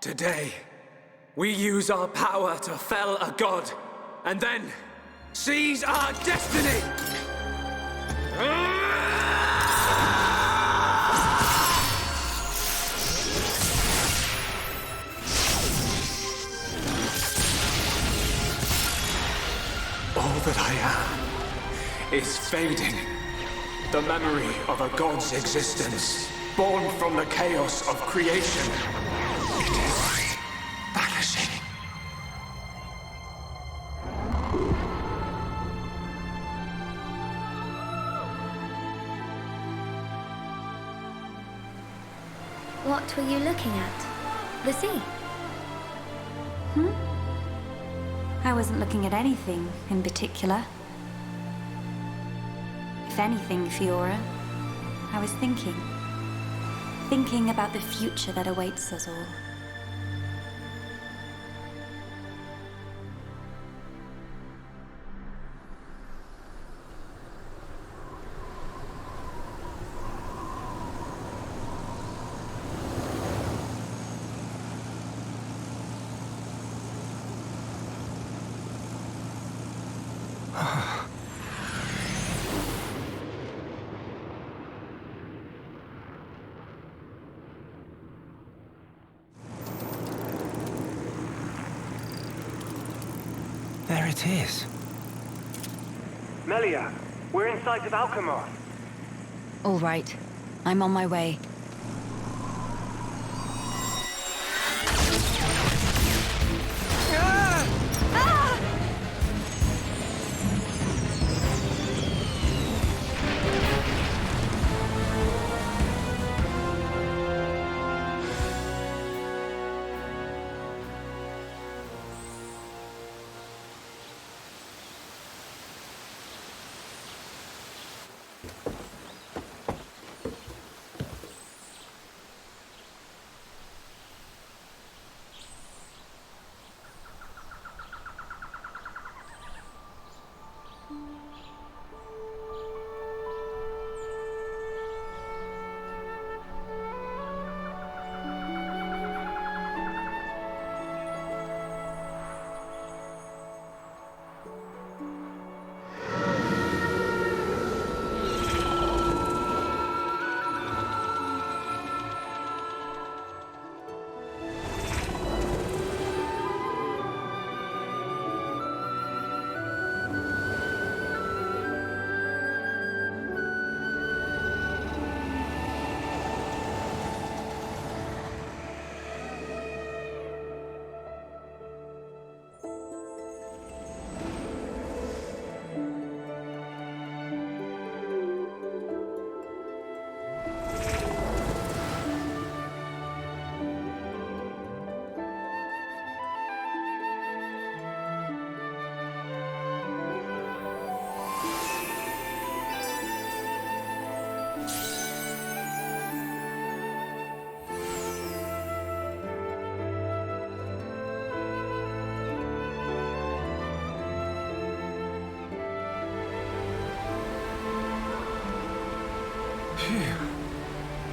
Today, we use our power to fell a god, and then seize our destiny! All that I am is fading. The memory of a god's existence, born from the chaos of creation. It is vanishing. What were you looking at? The sea? I wasn't looking at anything in particular. If anything, Fiora, I was thinking. Thinking about the future that awaits us all. There it is. Melia, we're in sight of Alcamoth. All right, I'm on my way.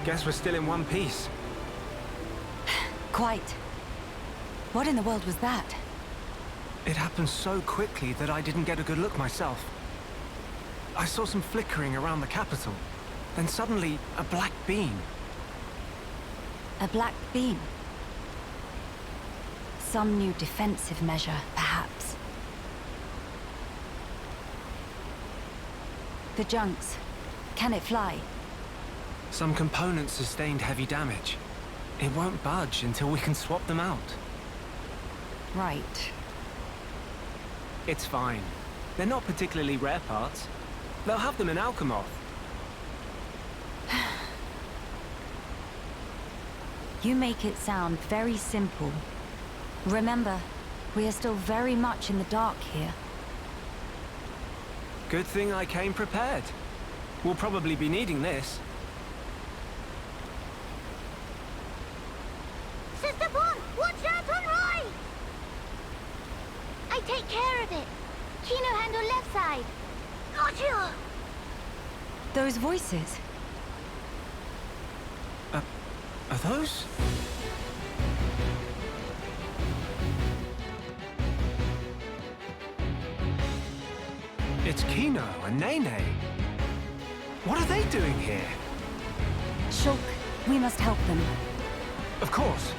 Guess we're still in one piece. Quite. What in the world was that? It happened so quickly that I didn't get a good look myself. I saw some flickering around the capital. Then suddenly, a black beam. A black beam? Some new defensive measure, perhaps. The junks. Can it fly? Some components sustained heavy damage. It won't budge until we can swap them out. Right. It's fine. They're not particularly rare parts. They'll have them in Alcamoth. You make it sound very simple. Remember, we are still very much in the dark here. Good thing I came prepared. We'll probably be needing this. Sister Bon, watch out on right! I take care of it. Kino handle left side. Gotcha! Those voices. Are those? It's Kino and Nene. What are they doing here? Shulk, we must help them. Of course.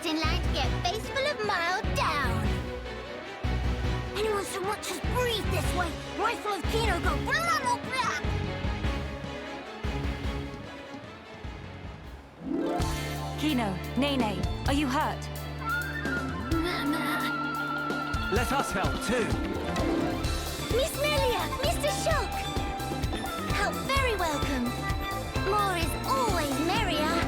In line to get face full of mild down. Anyone so much as breathe this way, rifle of Kino go blah blah blah. Kino, Nene, are you hurt? Let us help too. Miss Melia, Mr. Shulk. Help very welcome. More is always merrier.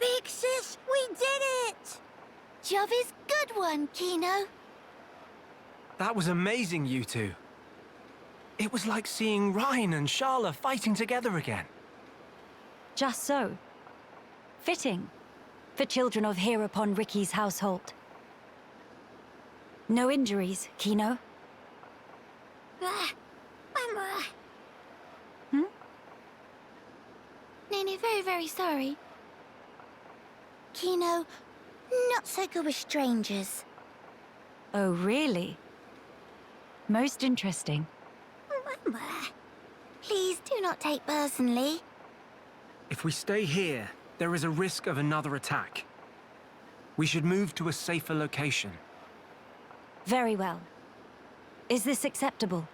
Big sis, we did it! Job is good one, Kino. That was amazing, you two. It was like seeing Ryan and Sharla fighting together again. Just so. Fitting. For children of here upon Ricky's household. No injuries, Kino? Hmm? Nene, very, very sorry. Kino, not so good with strangers. Oh, really? Most interesting. Please do not take personally. If we stay here, there is a risk of another attack. We should move to a safer location. Very well. Is this acceptable?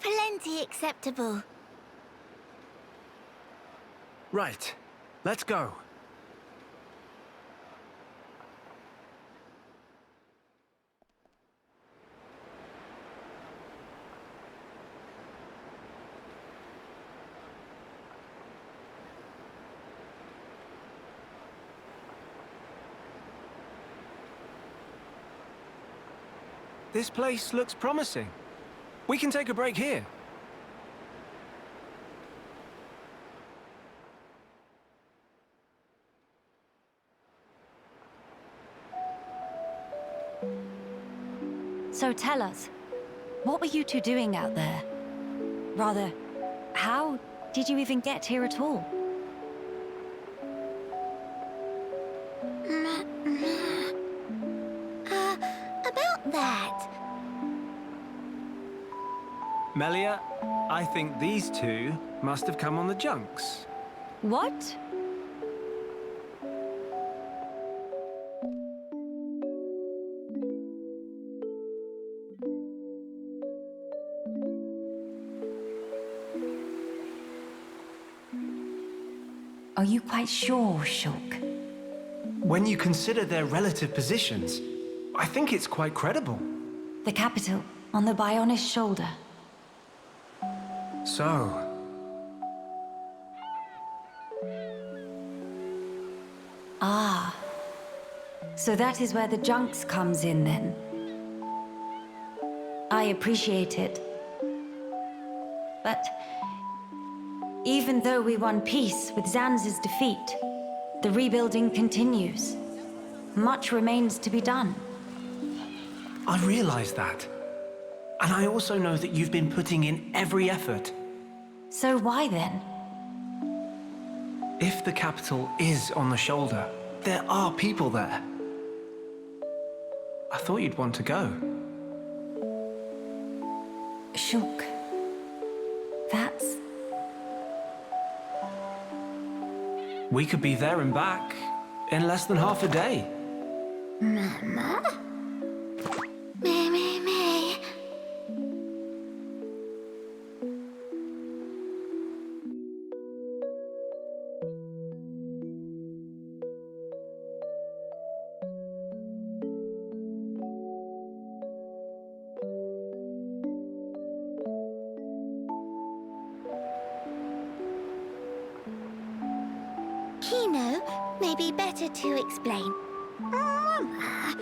Plenty acceptable. Right. Let's go. This place looks promising. We can take a break here. So tell us, what were you two doing out there? Rather, how did you even get here at all? About that. Melia, I think these two must have come on the junks. What? Are you quite sure, Shulk? When you consider their relative positions, I think it's quite credible. The capital, on the Bionis shoulder. So... Ah. So that is where the Junks comes in, then. I appreciate it. But... even though we won peace with Zanz's defeat, the rebuilding continues. Much remains to be done. I realize that. And I also know that you've been putting in every effort. So why then? If the capital is on the shoulder, there are people there. I thought you'd want to go. Shulk. That's... We could be there and back in less than half a day. Mama? Me. Kino may be better to explain. Mama,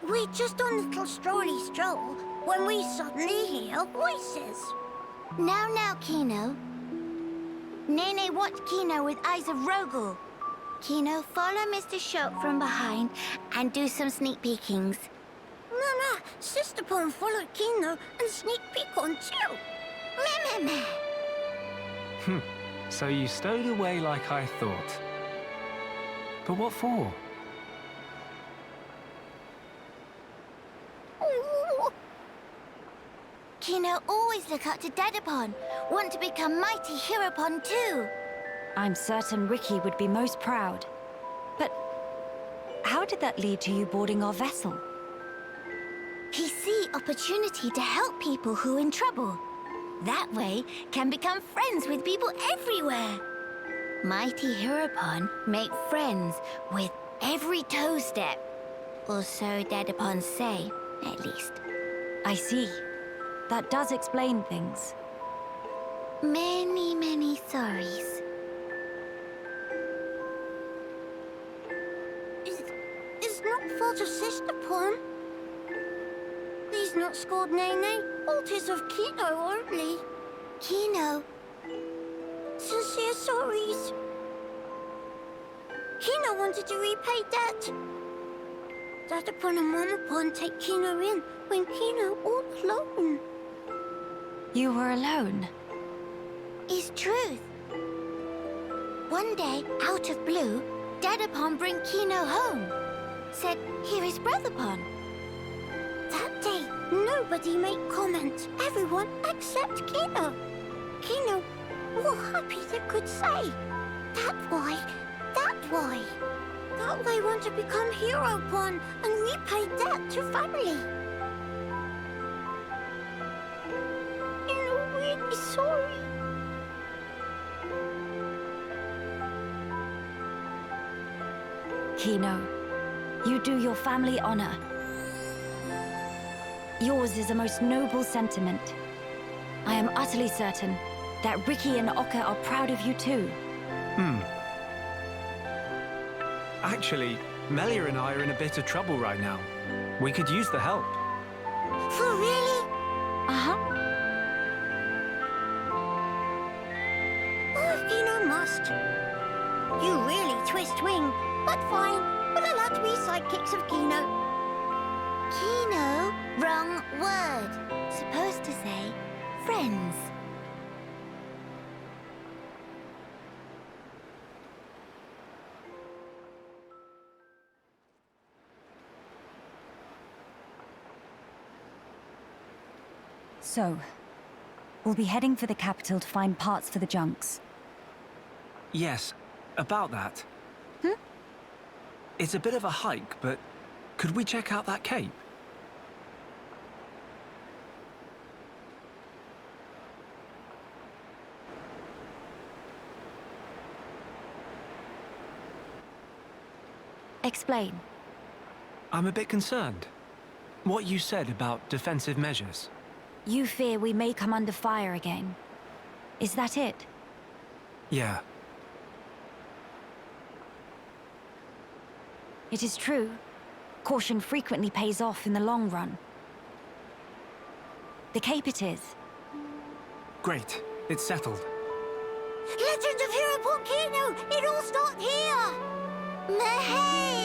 we're just on a little strolly stroll when we suddenly hear voices. Now, Kino. Nene watch Kino with eyes of Rogel. Kino, follow Mr. Shulk from behind and do some sneak peekings. Mama, Sister Pon followed Kino and sneak peek on too. Meh. So you stowed away like I thought. But what for? Ooh. Kino always look up to Dadapon. Want to become mighty Heropon too. I'm certain Ricky would be most proud. But how did that lead to you boarding our vessel? He see opportunity to help people who in trouble. That way, can become friends with people everywhere. Mighty Heropon make friends with every toe step. Or so Dadapon say, at least. I see. That does explain things. Many sorries. It's not fault of Sister Pon. Please not scold Nene. Fault is of Kino only. Kino. Sincere sorries. Kino wanted to repay debt. Dadapon and Mamapon take Kino in when Kino all alone. You were alone? Is truth. One day, out of blue, Dadapon bring Kino home. Said, here is Brotherpon. That day, nobody made comment. Everyone except Kino. Kino, all happy they could say. That why. That way want to become Heropon and repay debt to family. Kino really sorry. Kino, you do your family honor. Yours is a most noble sentiment. I am utterly certain that Ricky and Oka are proud of you too. Actually, Melia and I are in a bit of trouble right now. We could use the help. For really? Uh-huh. Oh, if Kino must. You really twist wing, but fine. We're allowed to be sidekicks of Kino. Kino? Wrong word. Supposed to say friends. So, we'll be heading for the capital to find parts for the junks. Yes, about that. It's a bit of a hike, but could we check out that cape? Explain. I'm a bit concerned. What you said about defensive measures. You fear we may come under fire again. Is that it? Yeah. It is true. Caution frequently pays off in the long run. The Cape it is. Great. It's settled. Legend of Hero Volcano! It all starts here! Mehey!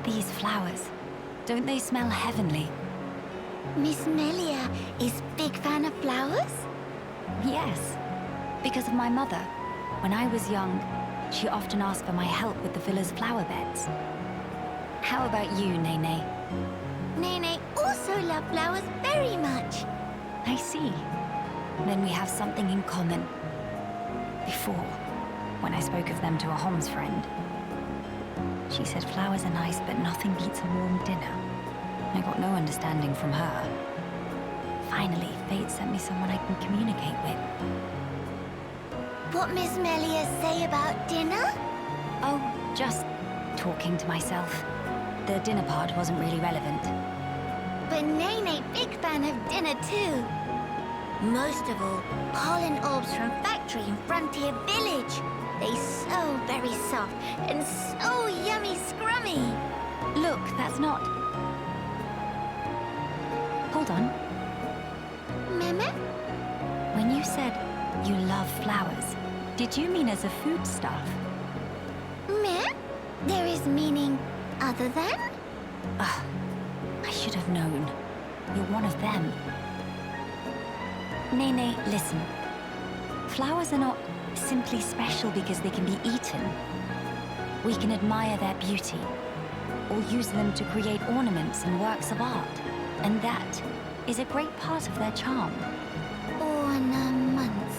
These flowers, don't they smell heavenly? Miss Melia is big fan of flowers? Yes, because of my mother. When I was young, she often asked for my help with the villa's flower beds. How about you, Nene? Nene also loves flowers very much. I see. Then we have something in common. Before, when I spoke of them to a Homs friend, she said flowers are nice, but nothing beats a warm dinner. I got no understanding from her. Finally, fate sent me someone I can communicate with. What Miss Melia say about dinner? Oh, just talking to myself. The dinner part wasn't really relevant. But Nene big fan of dinner too. Most of all, pollen orbs from factory in Frontier Village. They so very soft and so yummy scrummy. Look, that's not... Hold on. Meme? When you said you love flowers, did you mean as a foodstuff? Me? There is meaning other than? Ugh, I should have known. You're one of them. Nene, listen. Flowers are not simply special because they can be eaten. We can admire their beauty, or use them to create ornaments and works of art. And that is a great part of their charm. Ornaments.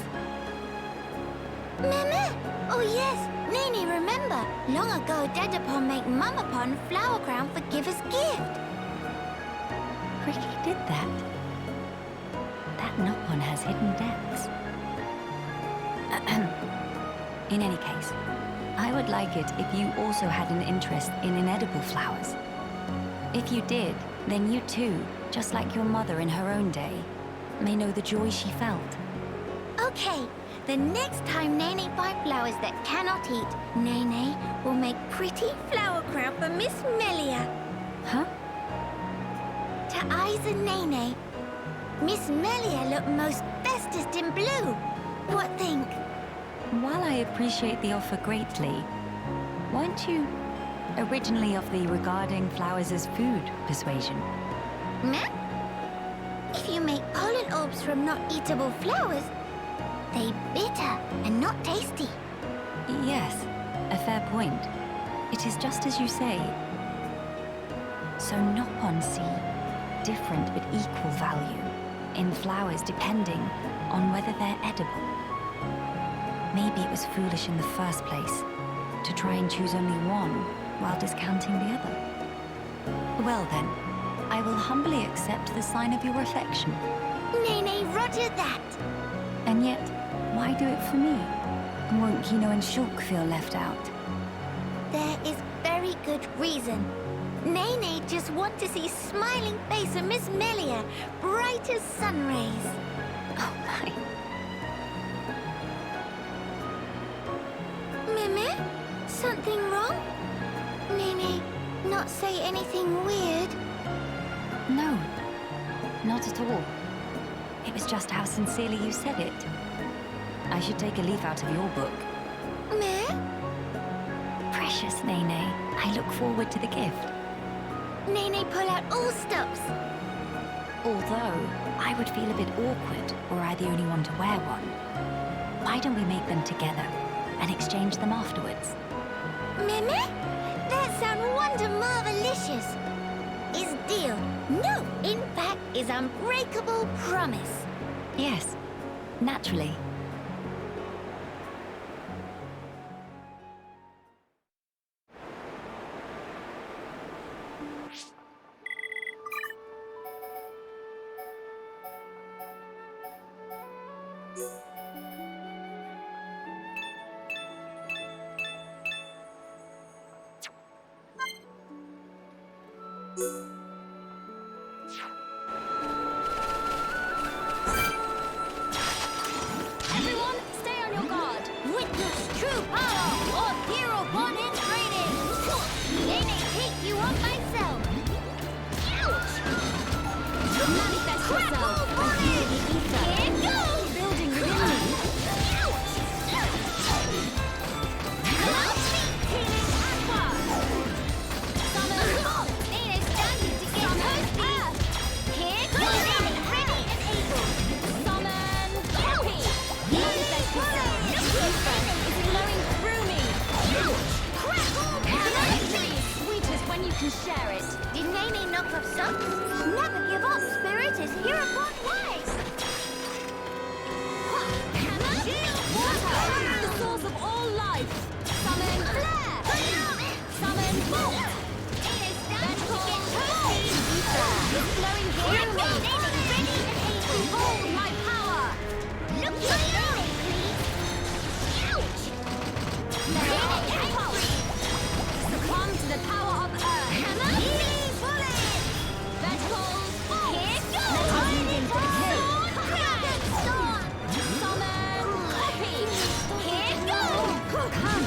Meme! Oh yes, Nene remember. Long ago, Dedapon make Mamapon flower crown for giver's gift. Ricky did that. That Nopon has hidden depths. In any case, I would like it if you also had an interest in inedible flowers. If you did, then you too, just like your mother in her own day, may know the joy she felt. Okay, the next time Nene buys flowers that cannot eat, Nene will make pretty flower crown for Miss Melia. Huh? To eyes and Nene, Miss Melia look most bestest in blue. What think? While I appreciate the offer greatly, weren't you originally of the regarding flowers as food persuasion? Meh? If you make pollen orbs from not eatable flowers, they bitter and not tasty. Yes, a fair point. It is just as you say. So Nopon see different but equal value in flowers depending on whether they're edible. Maybe it was foolish in the first place to try and choose only one while discounting the other. Well then, I will humbly accept the sign of your affection. Nene, roger that. And yet, why do it for me? Won't Kino and Shulk feel left out? There is very good reason. Nene just want to see smiling face of Miss Melia, bright as sun rays. Oh my. Mimi? Something wrong? Nene, not say anything weird? No, not at all. It was just how sincerely you said it. I should take a leaf out of your book. Meh? Precious Nene, I look forward to the gift. Nene, pull out all stops. Although, I would feel a bit awkward were I the only one to wear one. Why don't we make them together and exchange them afterwards? Mimi? That sound wonder marvelicious. Is deal. No, in fact, is unbreakable promise. Yes, naturally. Everyone, stay on your guard. Witness true power of hero born in training. Nene, take you on myself. Manifest yourself. Here goes. Building within me. Healing aqua. Summon bomb. Nene standing to get toasty. Here goes. Nene ready and able. Summon copy. Manifest yourself. Nene is flowing through me. Crackle. Victory. Sweet as when you can share it. Did Nene knock off some? Never give up. Spirit is here upon wise. Hammer. Water. The source of all life. Summon flare. Summon bolt. Nene stands to get toasty. Ether is flowing through me. Nene ready and able. Behold my power. Look at Nene, please. Nene, impulse. Succumb to the power of Earth. Hammer. Vegetables. Here goes. Summon. Copy. Here goes. Come.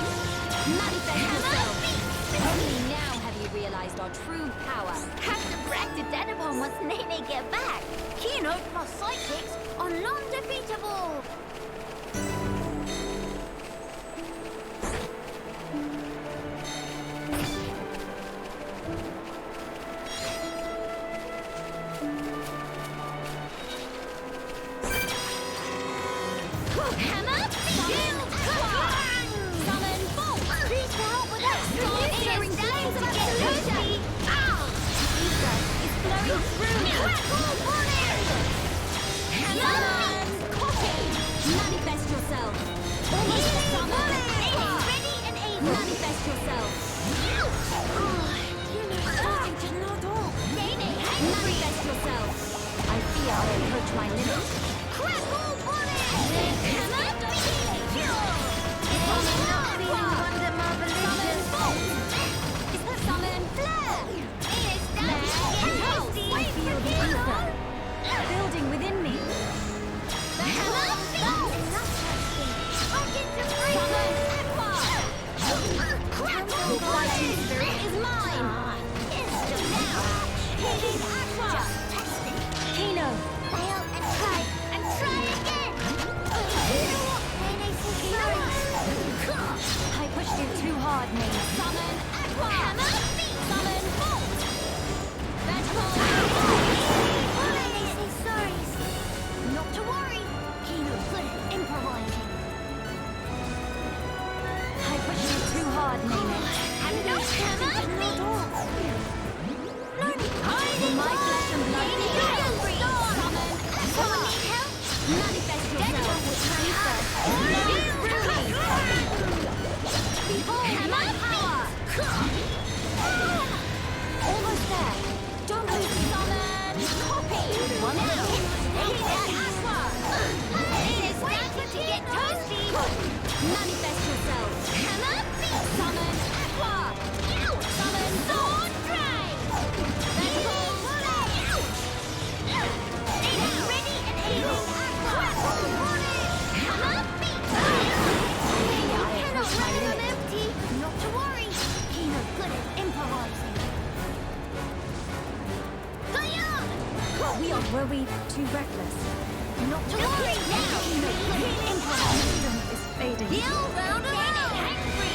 Manifest yourself. Only now have you realized our true power. Have to brag to Denabon once Nene get back. Keynote plus psychics are non-defeatable. Hammer, shield, summon bolt. Please help with that. Staring flames to get toasty. Ether is flowing through me. Crackle bonnet. Hammer, copy. Manifest yourself. Almost a summon. Ready and able. Manifest yourself. Manifest yourself. I fear I approach my limit. Crackle bonnet. Hammer, cannot be wonder bad name it. And no hammer feet! My flesh and blood is hungry. Someone need help? Manifest yourself. Behold my power. Almost there. Don't lose summon. Copy. One now. Take that aqua! It is time to get toasty! Manifest yourself. Hammer feet! Summon aqua. Summon Sword drive! It is ready and able! Hammer feet! You cannot run on empty! Not to worry! He's not good at improvising. Were we too reckless? Not to worry now! Wisdom is fading. He'll round around! Angry!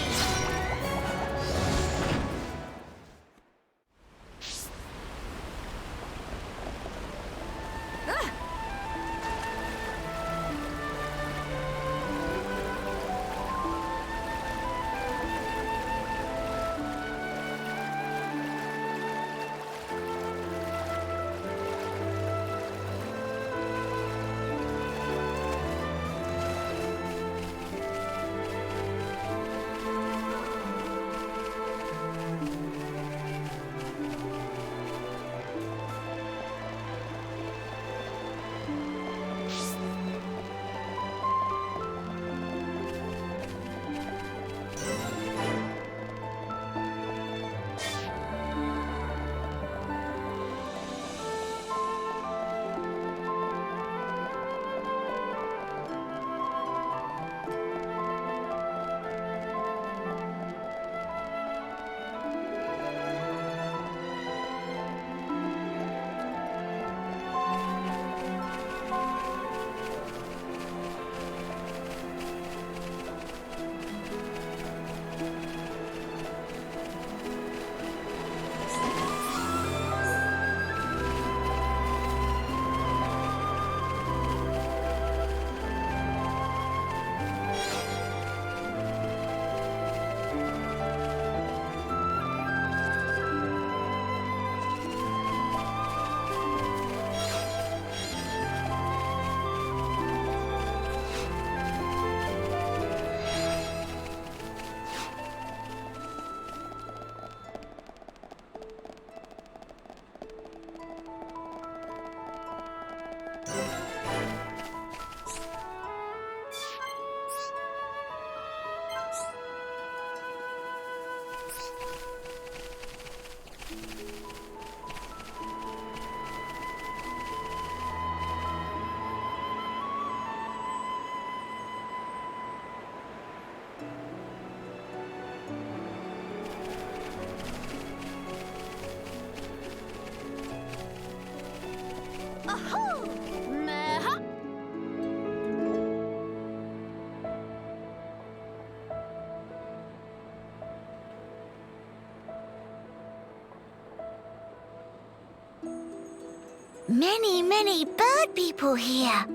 Many bird people here.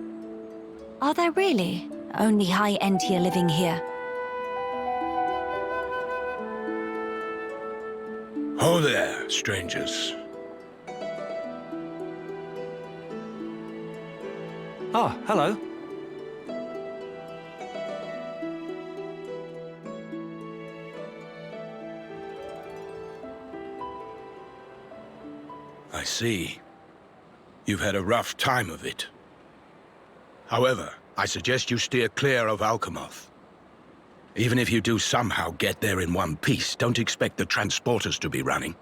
Are there really only high-end tier living here? Ho there, strangers. Oh, hello. I see. You've had a rough time of it. However, I suggest you steer clear of Alcamoth. Even if you do somehow get there in one piece, don't expect the transporters to be running.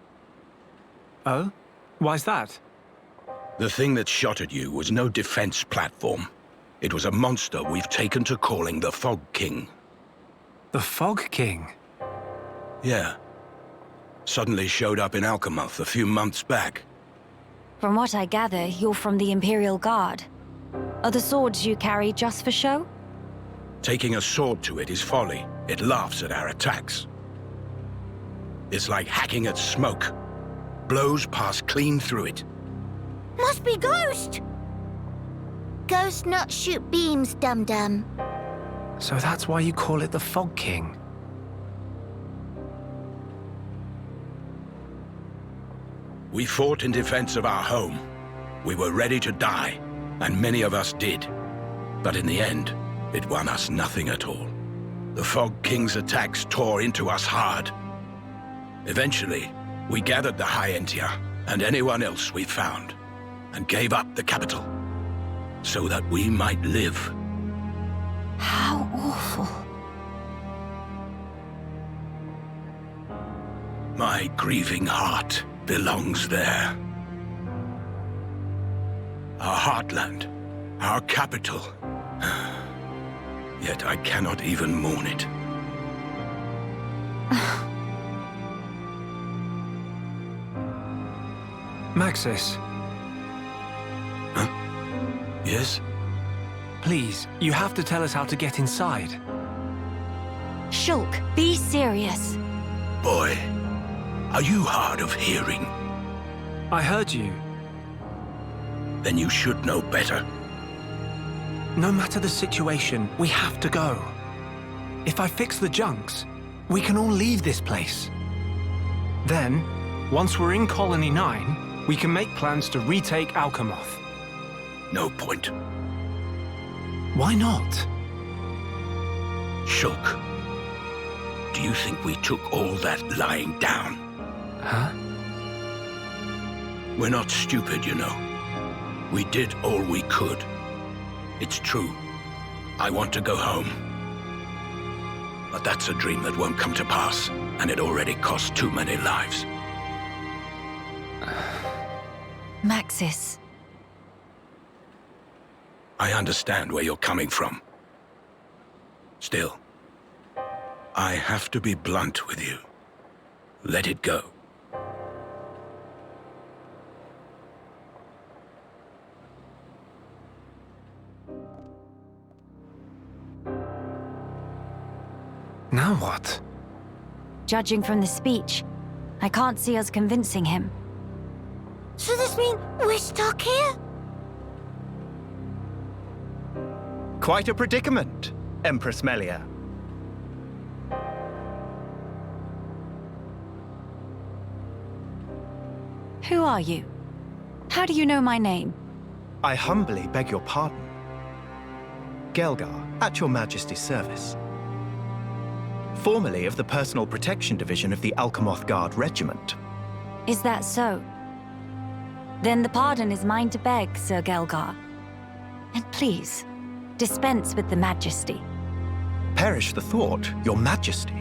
Oh? Why's that? The thing that shot at you was no defense platform. It was a monster we've taken to calling the Fog King. The Fog King? Yeah. Suddenly showed up in Alcamoth a few months back. From what I gather, you're from the Imperial Guard. Are the swords you carry just for show? Taking a sword to it is folly. It laughs at our attacks. It's like hacking at smoke. Blows pass clean through it. Must be Ghost! Ghost not shoot beams, dum-dum. So that's why you call it the Fog King? We fought in defense of our home. We were ready to die, and many of us did. But in the end, it won us nothing at all. The Fog King's attacks tore into us hard. Eventually, we gathered the Ein Jahr and anyone else we found, and gave up the capital, so that we might live. How awful. My grieving heart belongs there. Our heartland, our capital. Yet I cannot even mourn it. Maxis, Huh? Yes? please, you have to tell us how to get inside. Shulk, be serious. Boy, are you hard of hearing? I heard you. Then you should know better. No matter the situation, we have to go. If I fix the junks, we can all leave this place. Then, once we're in Colony 9, we can make plans to retake Alcamoth. No point. Why not? Shulk, do you think we took all that lying down? Huh? We're not stupid, you know. We did all we could. It's true. I want to go home. But that's a dream that won't come to pass, and it already cost too many lives. Maxis. I understand where you're coming from. Still, I have to be blunt with you. Let it go. Now what? Judging from the speech, I can't see us convincing him. So this mean we're stuck here? Quite a predicament, Empress Melia. Who are you? How do you know my name? I humbly beg your pardon. Gelgar, at your Majesty's service. Formerly of the Personal Protection Division of the Alcamoth Guard Regiment. Is that so? Then the pardon is mine to beg, Sir Gelgar. And please, dispense with the Majesty. Perish the thought, your Majesty.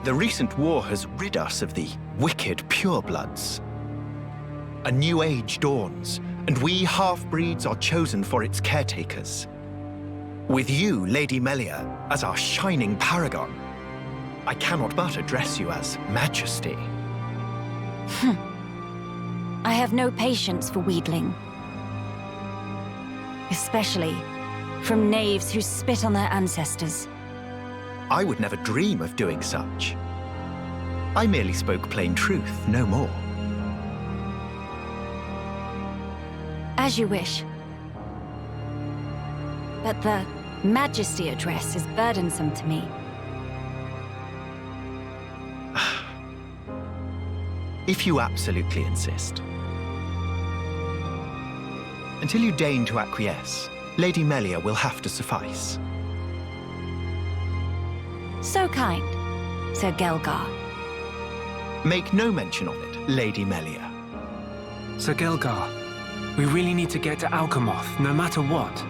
The recent war has rid us of the wicked purebloods. A new age dawns, and we half-breeds are chosen for its caretakers. With you, Lady Melia, as our shining paragon, I cannot but address you as Majesty. I have no patience for wheedling. Especially from knaves who spit on their ancestors. I would never dream of doing such. I merely spoke plain truth, no more. As you wish. But the Majesty address is burdensome to me. If you absolutely insist. Until you deign to acquiesce, Lady Melia will have to suffice. So kind, Sir Gelgar. Make no mention of it, Lady Melia. Sir Gelgar, we really need to get to Alcamoth, no matter what.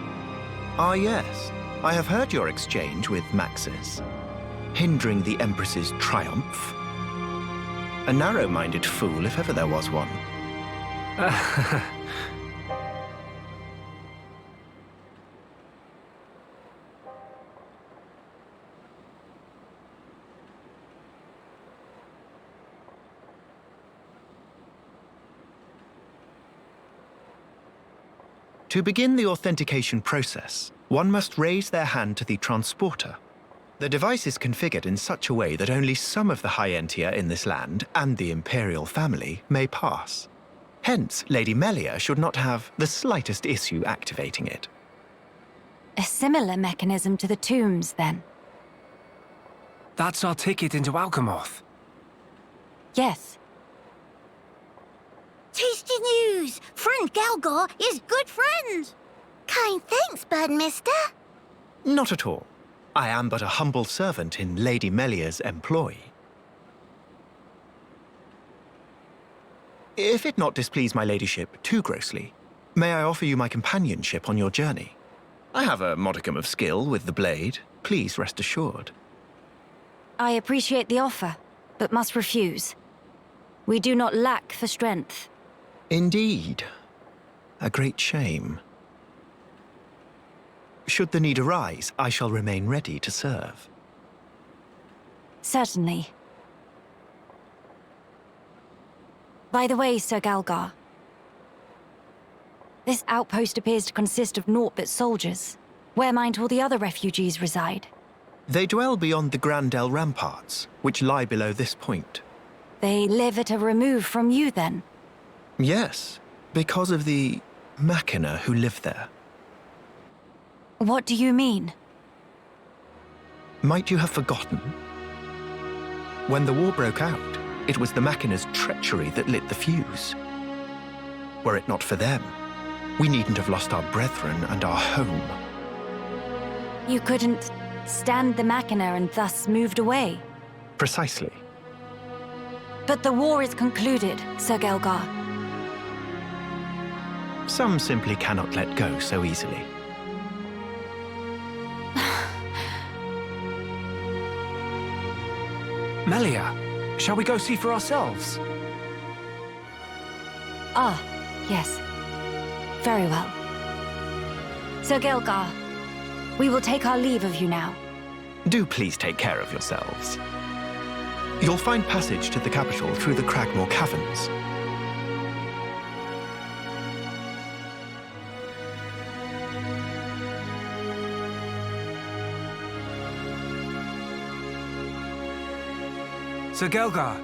Ah, yes. I have heard your exchange with Maxis. Hindering the Empress's triumph. A narrow-minded fool, if ever there was one. To begin the authentication process, one must raise their hand to the transporter. The device is configured in such a way that only some of the Ein Jahr in this land and the Imperial family may pass. Hence, Lady Melia should not have the slightest issue activating it. A similar mechanism to the tombs, then? That's our ticket into Alcamoth. Yes. Fantastic news! Friend Galgar is good friend! Kind thanks, Bird Mister. Not at all. I am but a humble servant in Lady Melia's employ. If it not displease my ladyship too grossly, may I offer you my companionship on your journey? I have a modicum of skill with the blade. Please rest assured. I appreciate the offer, but must refuse. We do not lack for strength. Indeed. A great shame. Should the need arise, I shall remain ready to serve. Certainly. By the way, Sir Galgar, this outpost appears to consist of naught but soldiers. Where might all the other refugees reside? They dwell beyond the Grandel ramparts, which lie below this point. They live at a remove from you, then? Yes, because of the machina who live there. What do you mean? Might you have forgotten? When the war broke out, it was the machina's treachery that lit the fuse. Were it not for them, we needn't have lost our brethren and our home. You couldn't stand the machina and thus moved away? Precisely. But the war is concluded, Sir Galgar. Some simply cannot let go so easily. Melia, shall we go see for ourselves? Ah, yes. Very well. Sir Galgar, we will take our leave of you now. Do please take care of yourselves. You'll find passage to the capital through the Cragmore Caverns. Sir Gelgar,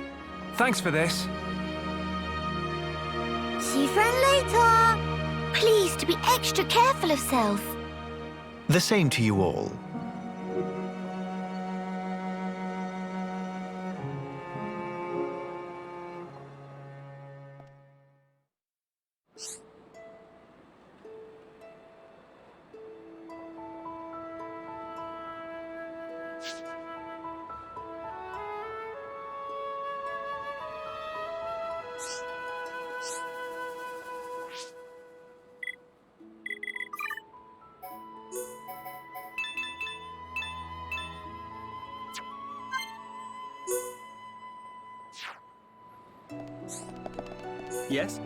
thanks for this. See you friend later. Please to be extra careful of self. The same to you all. Yes?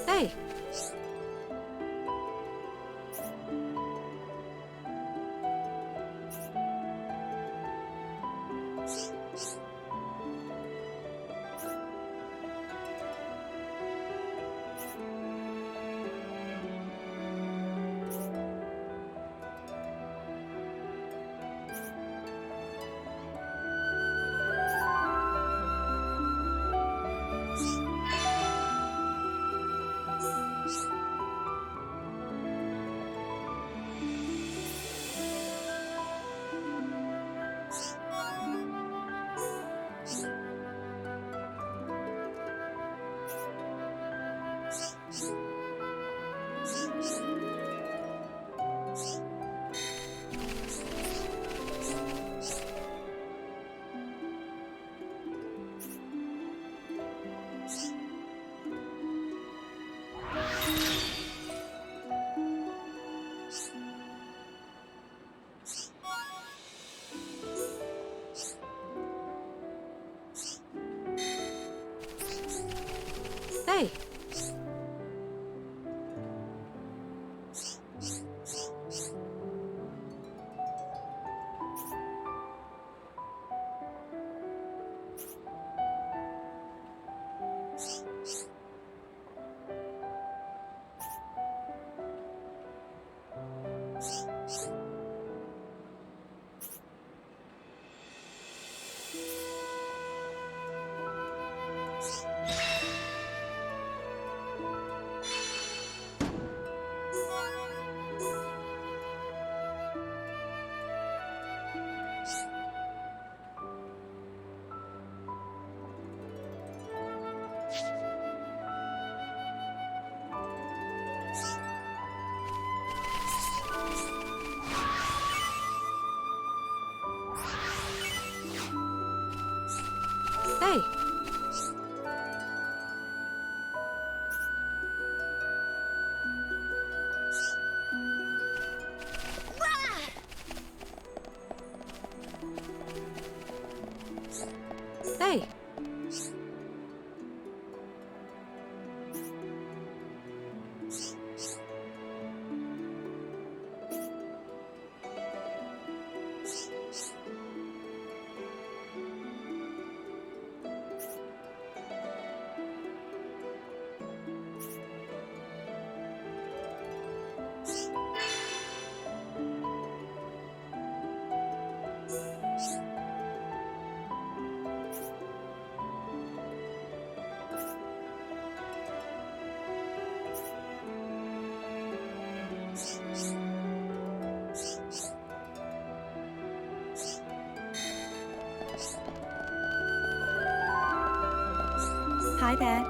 Hey. Hey. Hey. Hey. Hi there.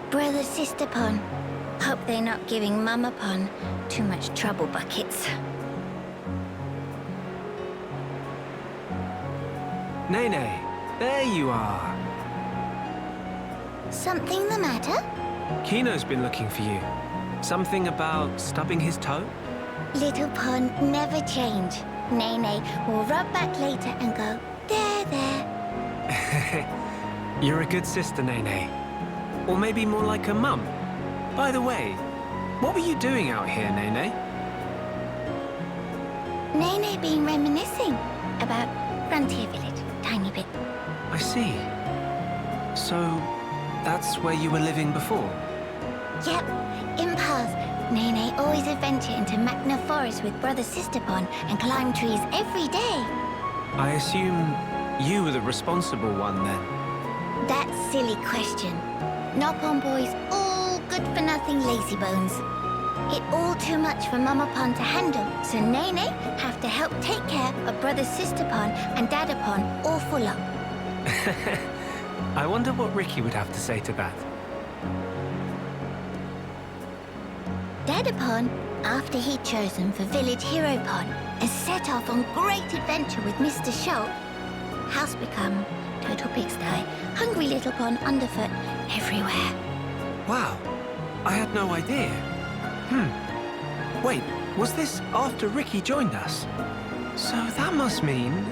Brother Sister Pon. Hope they're not giving Mama Pon too much trouble buckets. Nene, there you are. Something the matter? Kino's been looking for you. Something about stubbing his toe? Little Pon never change. Nene will rub back later and go, there, there. You're a good sister, Nene. Or maybe more like a mum. By the way, what were you doing out here, Nene? Nene been reminiscing about Frontier Village, tiny bit. I see. So, that's where you were living before? Yep, in Paz, Nene always adventure into Magna Forest with Brother Sister Pon and climb trees every day. I assume you were the responsible one then. That silly question. Nopon boys, all good-for-nothing lazy bones. It all too much for Mama Pon to handle, so Nene have to help take care of Brother Sister Pon and Dada Pon all full up. I wonder what Ricky would have to say to that. Dada Pon, after he'd chosen for Village Hero Pon and set off on great adventure with Mr. Shulk, house become total pigsty, hungry little Pon underfoot everywhere. Wow, I had no idea. Wait, was this after Ricky joined us? So that must mean...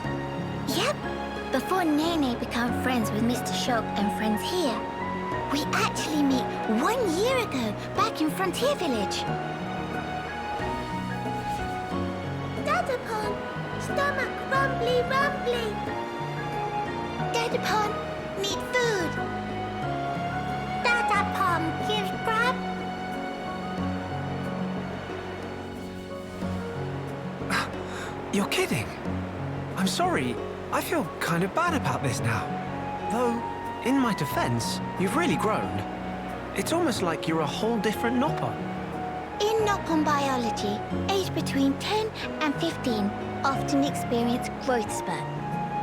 Yep, before Nene became friends with Mr. Shulk and friends here, we actually met 1 year ago back in Frontier Village. Dada Pon, stomach rumbly rumbly. Dada Pon, need food. Dada Pon, give grub. You're kidding. I'm sorry. I feel kind of bad about this now. Though, in my defense, you've really grown. It's almost like you're a whole different Nopon. In Nopon biology, age between 10 and 15 often experience growth spurt.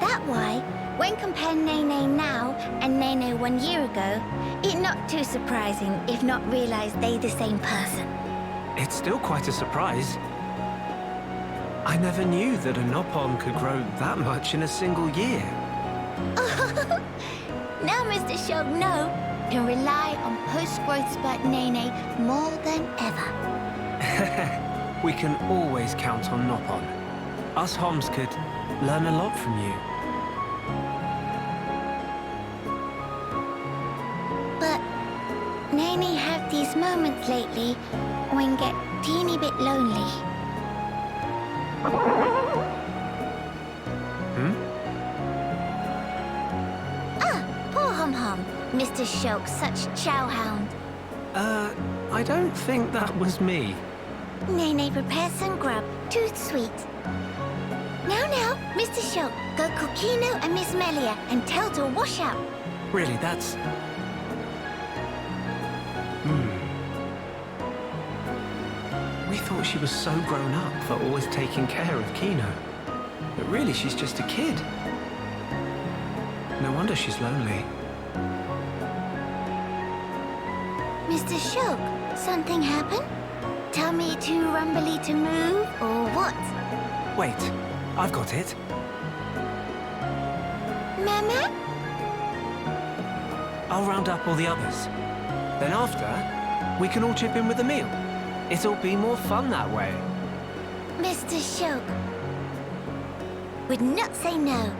That why, when compare Nene now and Nene 1 year ago, it's not too surprising if not realize they the same person. It's still quite a surprise. I never knew that a Nopon could grow that much in a single year. Now Mr. Shulk can rely on post-growth spurt Nene more than ever. We can always count on Nopon. Us Homs could learn a lot from you. But Nene have these moments lately when get teeny bit lonely. Poor Hum-Hum. Mr. Shulk, such chowhound. I don't think that was me. Nene, prepare some grub. Too sweet. Now, Mr. Shulk, go call Kino and Miss Melia and tell to wash up. Really, that's... We thought she was so grown up for always taking care of Kino. But really, she's just a kid. No wonder she's lonely. Mr. Shulk, something happened? Tell me to rumbly to move, or what? Wait, I've got it. Mama? I'll round up all the others. Then after, we can all chip in with a meal. It'll be more fun that way. Mr. Shulk would not say no.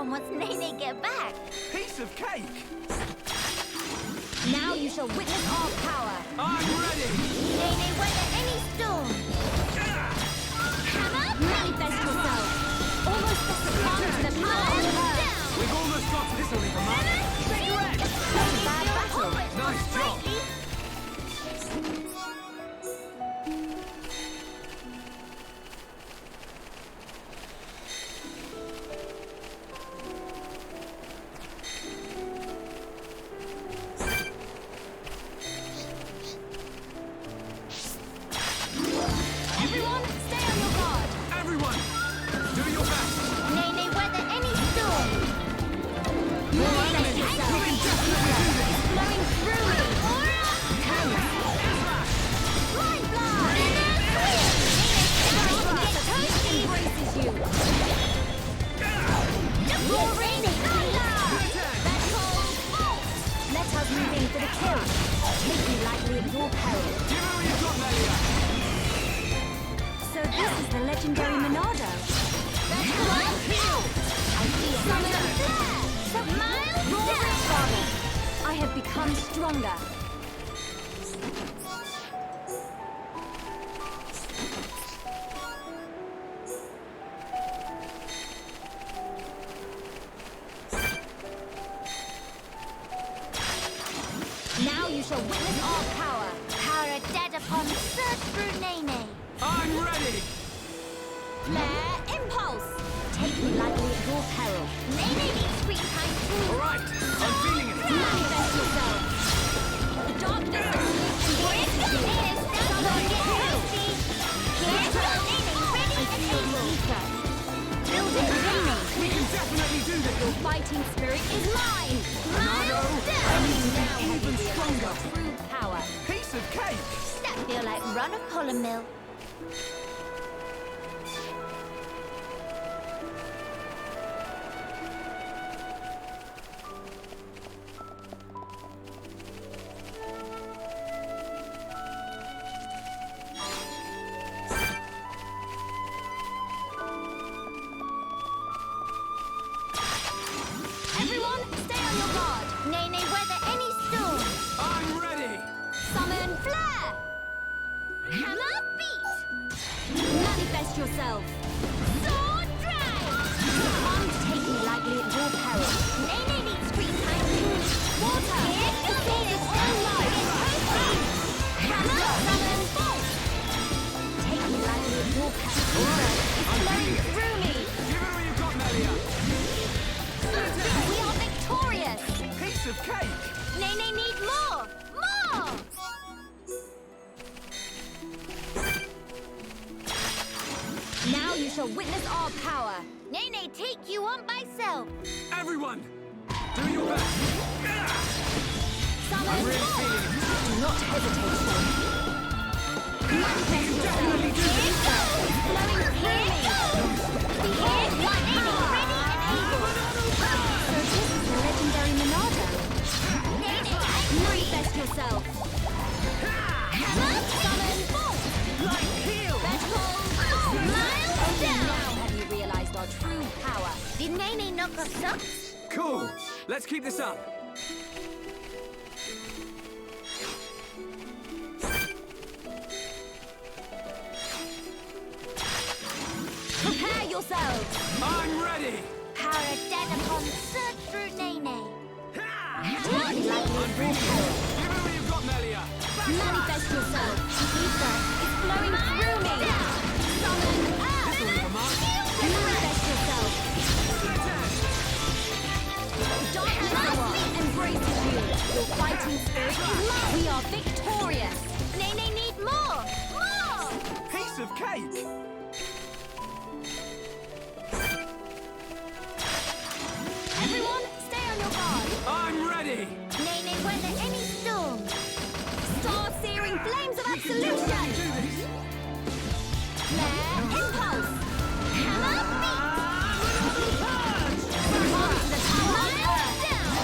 Once Nene get back. Piece of cake! Now you shall witness our power. I'm ready! Nene, weather any storm. Hammer, Manifest yourself. Almost the succumb to the power of the earth. We've almost got this, Oliver, Mum. Cigarette. Bad battle. Nice job. legendary Monado. I feel Father, I have become stronger. Now you shall witness our power. Power dead upon search through Nene. I'm ready! Flare impulse. Take me lightly at your peril. Nene needs screen time too. All right, I'm feeling it. Manifest yourself. The darkness and Here it goes! Someone get ready! Here it goes! Nene ready and able! building within me. We can definitely do this! Your fighting spirit is mine. Monado, I need to Now be even stronger! true power. Piece of cake! That feel like run of column mill. Everyone, stay on your guard. Nene weather any storm. I'm ready! Summon flare. Hammer beat. Manifest yourself. Sword drag. Come take me lightly at your peril. Nene needs screen time too. Water. Here The source of all life. Hammer Summon bolt. Take me lightly at your peril. It's flowing through me. Give it all you've got, Melia! We are victorious. Piece of cake! Nene need more. More. Now you shall witness our power. Nene take you on myself. Everyone, do your best! Summon I'm really bolt. feeling it! Do not hesitate, Shulk. Manifest yourself. Definitely do this! Flowing through me. Here, one Nene ready and able. So this is the legendary Monado. Nene angry. Manifest yourself. Hammer Summon bolt. Like heal! Vegetable. miles Only down. now have you realized our true power. Did Nene knock us up? Cool! Let's keep this up! Prepare yourselves. I'm ready! Power dead upon search through Nene. Take me lightly at your peril. Give it all you've got, Melia! Manifest yourself. Ether is flowing through me. Summon up. Manifest yourself. Darkness embraces you. Your fighting spirit is mine. We are victorious. Nene need more. More. Piece of cake! Everyone, stay on your guard. I'm ready! Nene weather any storm. Star-searing flames of absolution. Do this! Flare impulse. Hammer beat. Come to the tower of earth. Down.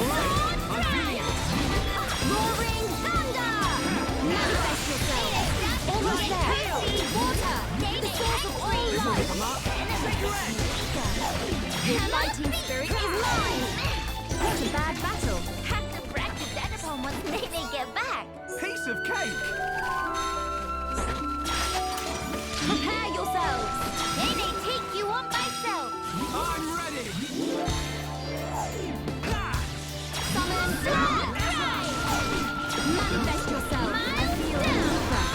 Alright, I'm feeling it! Roaring thunder. Manifest yourself. Almost there. Water. The source of all life. Your fighting spirit is mine. What a bad battle. Have to practice that upon once Nene get back. Piece of cake! Prepare yourselves. Nene take you on myself. I'm ready! Ha! Summon flare. Manifest yourself. I feel ether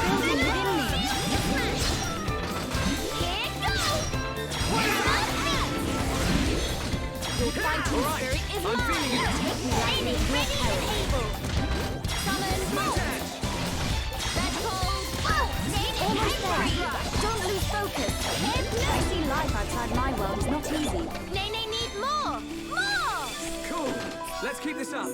building within me. Here goes. Your fighting spirit is I'm mine. feeling it. Take me lightly Nene at your ready and peril. able. Summon bolt. Vegetable. Nene Almost there. angry. Don't lose focus. I see life outside my world is not easy. Nene need more. More. Cool! Let's keep this up!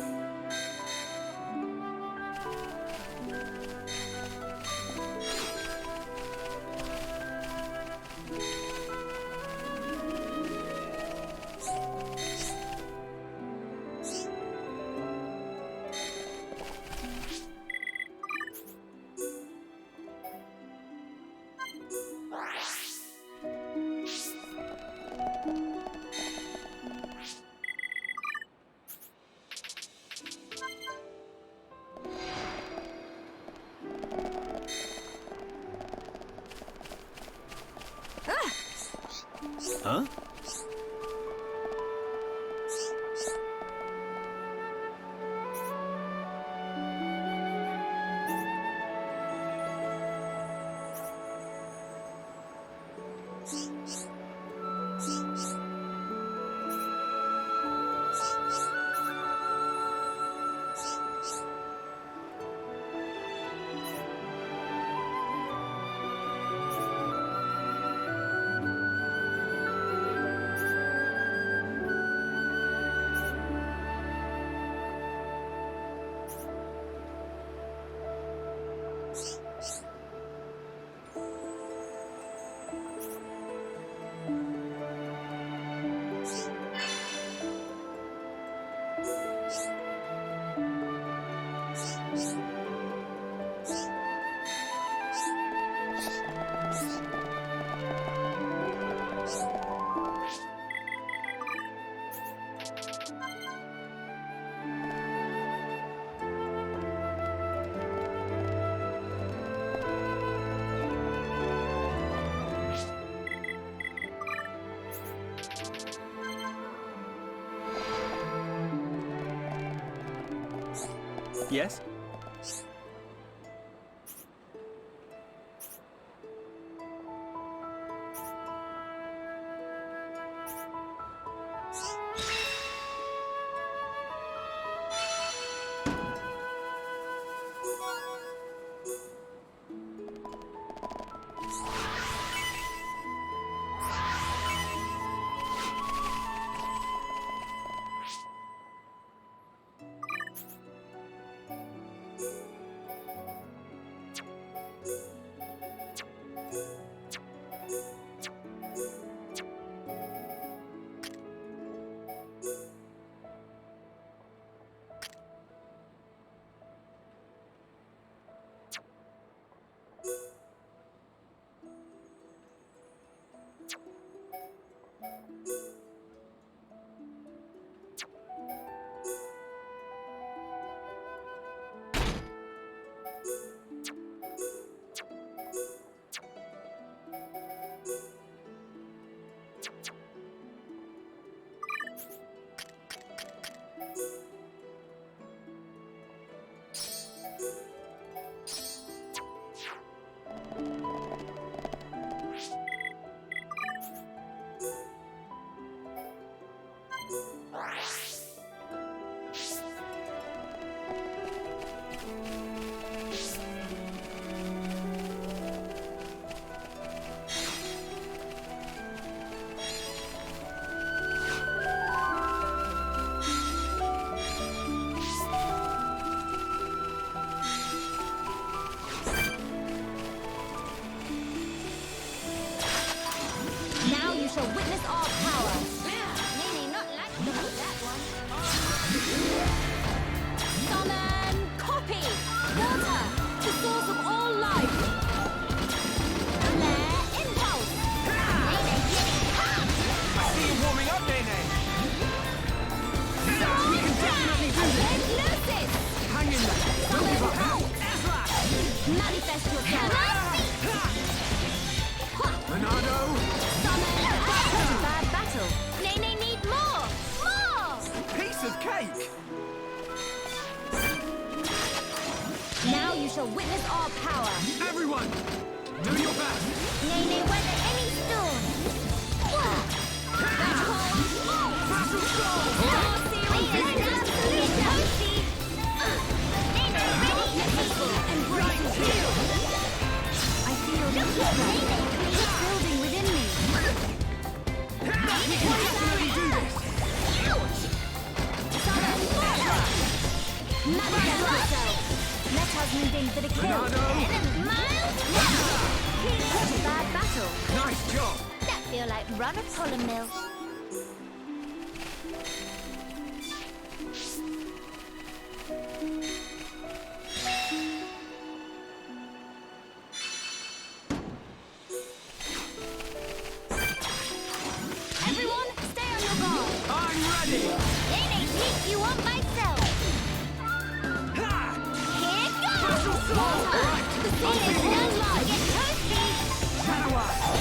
Huh? Yes?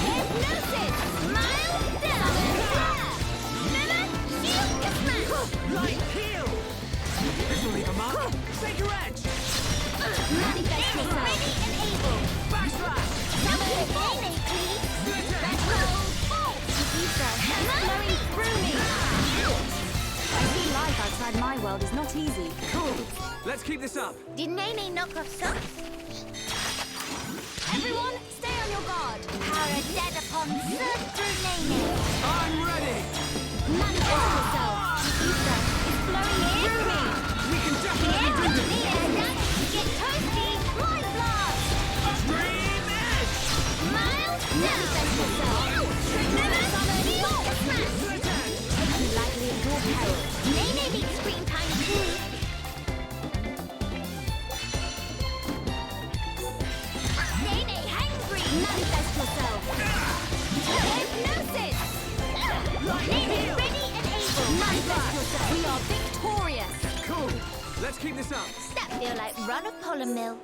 Hypnosis! Smile down! world is not easy. Cool. Let's keep this up. Did Nene knock off socks? Everyone, stay on your guard. Power dead upon surge through Nene. I'm ready. Manifest yourself. Ether is flowing through me. We can definitely do this. Get toasty. Mind blast. Dream edge. Miles down. Manifest yourself. Never smash. Take me lightly at your peril. Nene needs screen time too. Nene hangry. Manifest yourself. Hypnosis. Nene ready and able. Manifest yourself. We are victorious. Cool. Let's keep this up. That feel like run a polar mill.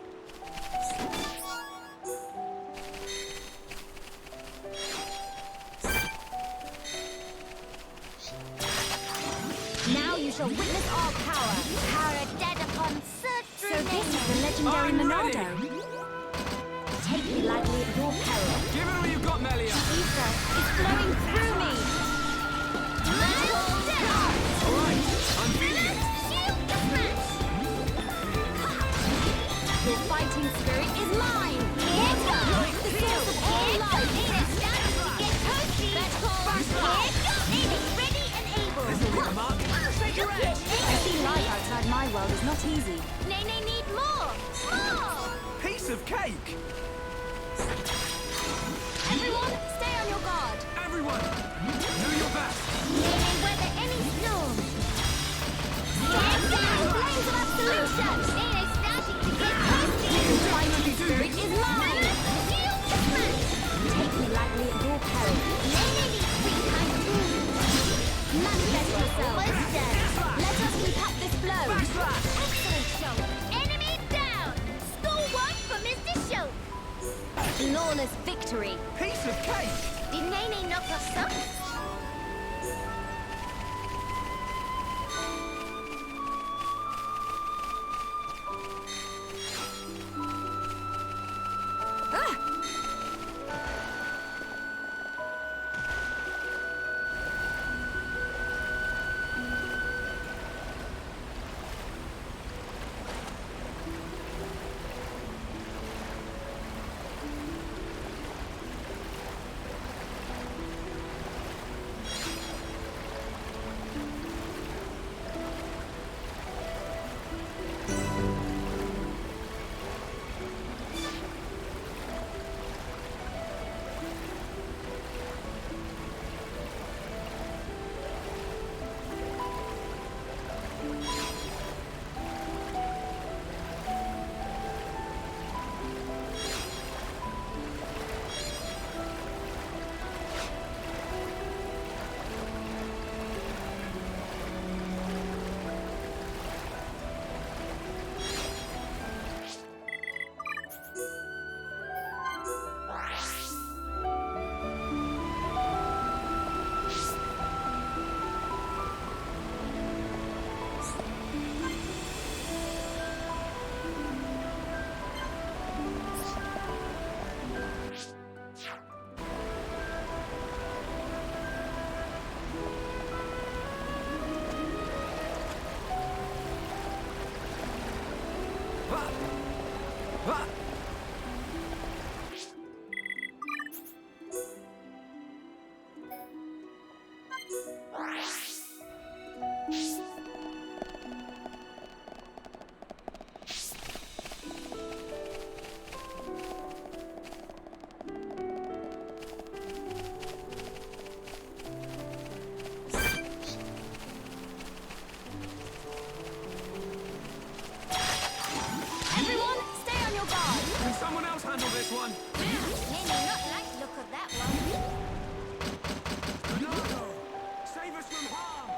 Now you shall witness our power. Power dead upon surge So through this is Nene. the legendary I'm Monado. Take me lightly at your peril. Give it all you've got, Melia. Ether is flowing through me. Miles down. All right. I'm feeling it. Shield the smash. Your fighting spirit is mine. Here goes. The source of all life. Nene starting to get toasty. Let's go. Here goes. Nene ready and able. This'll be the mark. Shake your edge. To see life outside my world is not easy. Nene need more. More. Piece of cake. Everyone, stay on your guard. Everyone, do your best. Nene weather any storm. Here goes. Flames of absolution. Nene starting to get toasty. Your fighting spirit is mine. Shield the smash. Take me lightly at your peril. Nene needs free time too. Manifest yourself. Almost done. Let us keep up this flow. Excellent show. Enemy down. Score one for Mr. Shulk. Flawless victory. Piece of cake. Did Nene knock us socks? this one. Nene not like the look of that one. Monado! Save us from harm!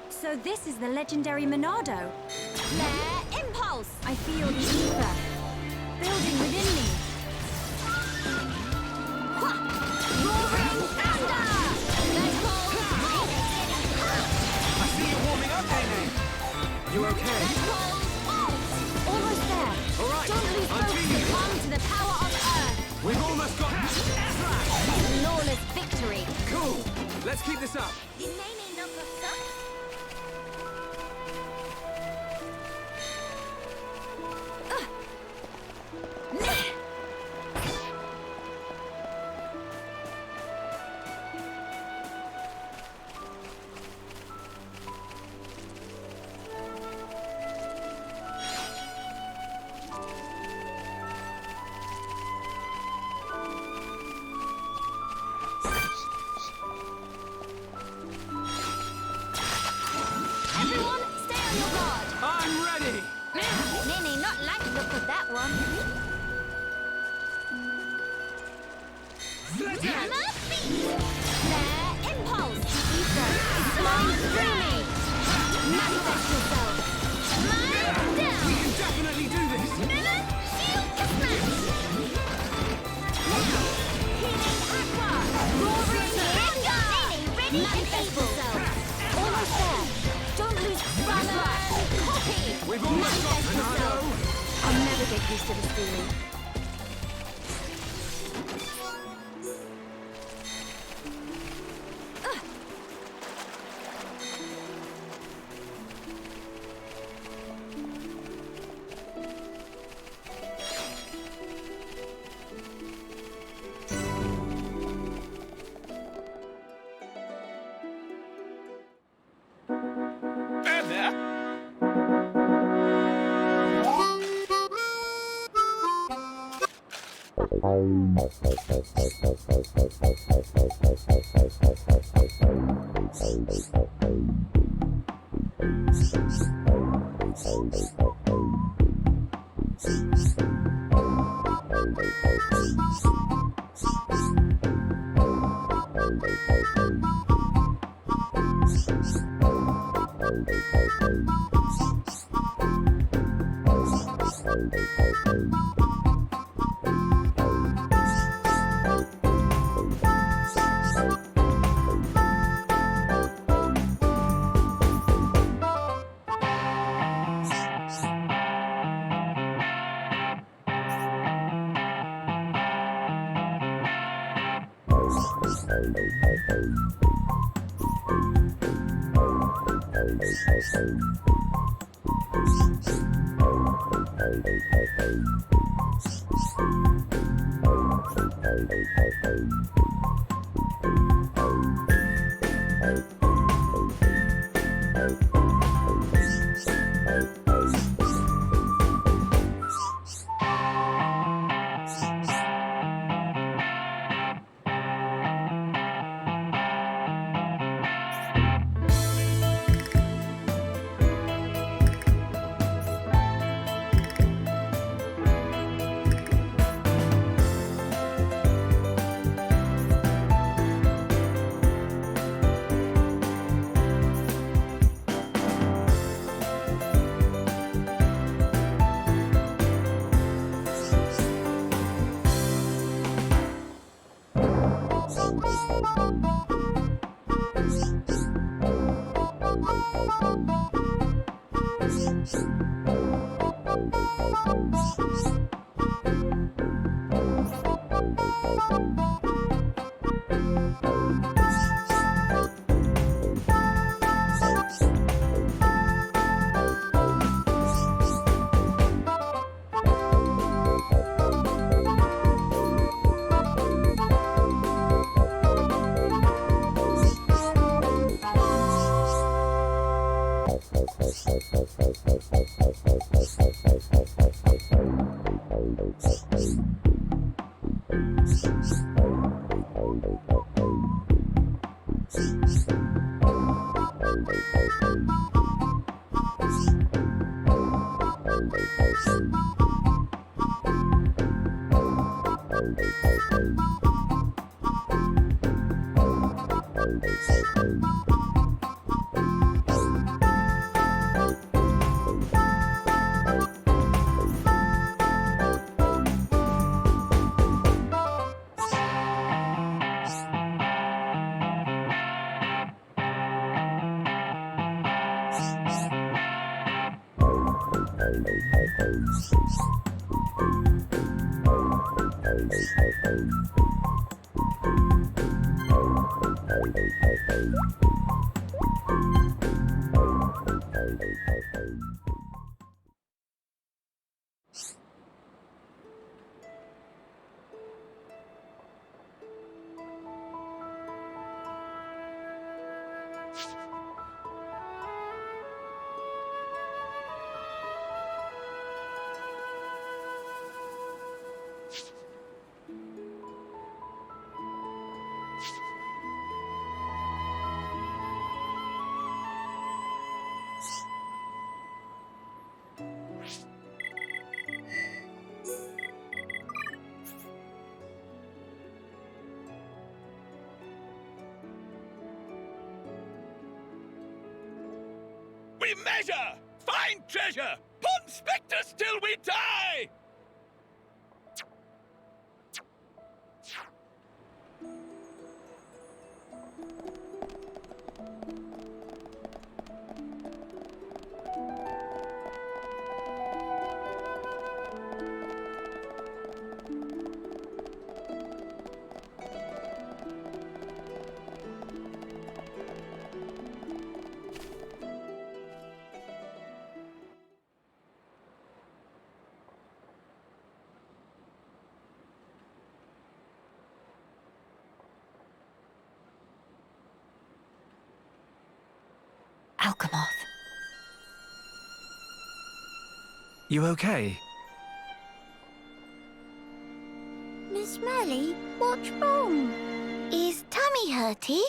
So this is the legendary Monado. Flare impulse. I feel the ether building within me. Roaring thunder. Let's go. I see you warming up, Nene. You okay? Let's go. Almost there. All right, Don't lose I'm focus. feeling it. Come to the power of Earth. We've almost got it. Flawless victory. Cool. Let's keep this up. Did Nene knock us up? Sledgehammer! Their impulse! Flowing through me! Manifest yourself! Smile down! We can definitely do this! Shield to smash! Now, healing aqua! Roaring anger! Ready manifest yourself! Almost there! Don't lose splash! Copy! We've almost got Manifest Tornado! yourself! I'll never get used to this feeling. measure! Find treasure! Pon spectres till we die! Alcamoth. You okay? Miss Melia, what's wrong? Is tummy hurty?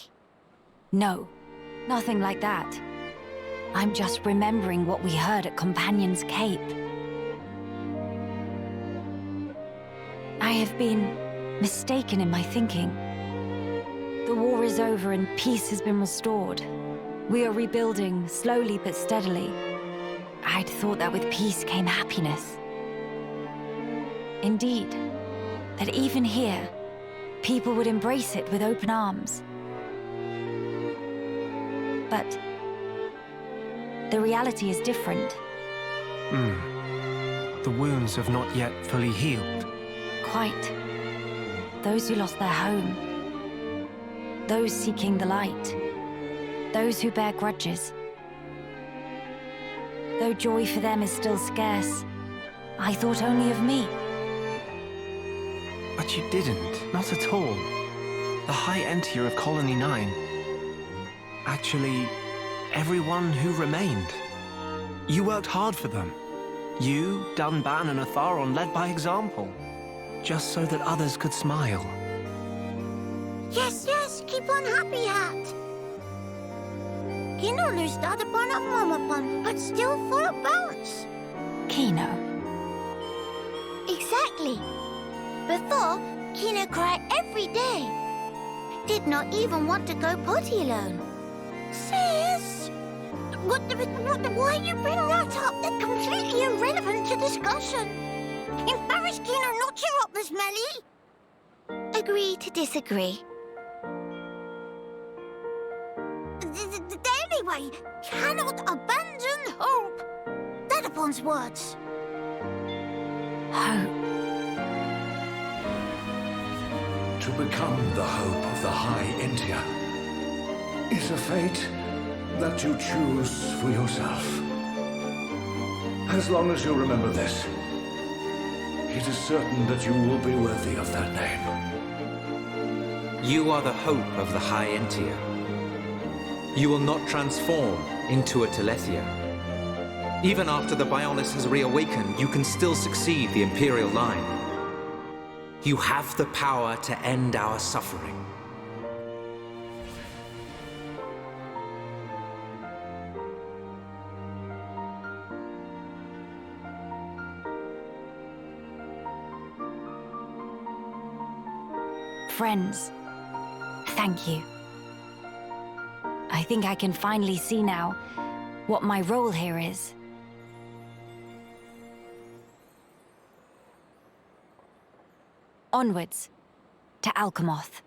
No, nothing like that. I'm just remembering what we heard at Companion's Cape. I have been mistaken in my thinking. The war is over and peace has been restored. We are rebuilding, slowly but steadily. I'd thought that with peace came happiness. Indeed, that even here, people would embrace it with open arms. But the reality is different. The wounds have not yet fully healed. Quite. Those who lost their home. Those seeking the light. Those who bear grudges. Though joy for them is still scarce, I thought only of me. But you didn't, not at all. The Heimat der of Colony 9. Actually, everyone who remained. You worked hard for them. You, Dunban and Atharon led by example. Just so that others could smile. Yes, yes, keep on happy, Hat. Kino nu started upon a mama but still full of bounce. Kino. Exactly. Before, Kino cried every day. Did not even want to go potty alone. Sis! Why you bring that up? They're completely irrelevant to discussion. Embarrass Kino not cheer up, Miss Melia. Agree to disagree. Anyway, cannot abandon hope. Dadapon's words. Hope. To become the hope of the Ein Jahr is a fate that you choose for yourself. As long as you remember this, it is certain that you will be worthy of that name. You are the hope of the Ein Jahr. You will not transform into a Telethia. Even after the Bionis has reawakened, you can still succeed the Imperial line. You have the power to end our suffering. Friends, thank you. I think I can finally see now what my role here is. Onwards to Alcamoth.